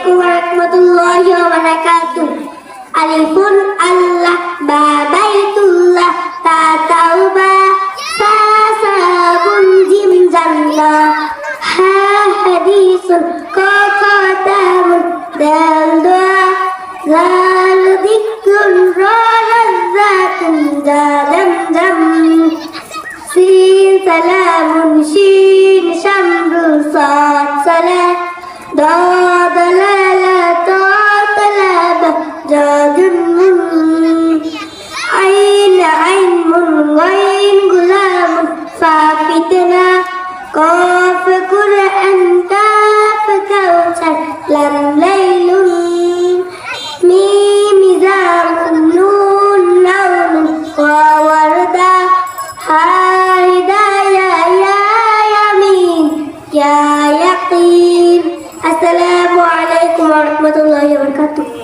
আলাইকুম ওয়া রাহমাতুল্লাহি ওয়া বারাকাতুহু। আলিফুন আল্লাহ, বা বাইতুল্লাহ, তা তাওবা, সা সাবুন, জিম জান্নাহ, হা হাদিসুন, কাফ তামুন, দাল দোয়া, জাল যিকরুন, রা লাযাতুন, জালাম জাম, সিন সালামুন, শিন শামরু, সাদ সালাত, ضاد لالا طاطلب جاذم عين عين غين غلام فافتنا قاف قرآن كاف كوثر لم ليل ميم زام نون نون ووردا هدايا يا يمين يا يقين। আসসালামু আলাইকুম ওয়া রাহমাতুল্লাহি ওয়া বারাকাতুহু।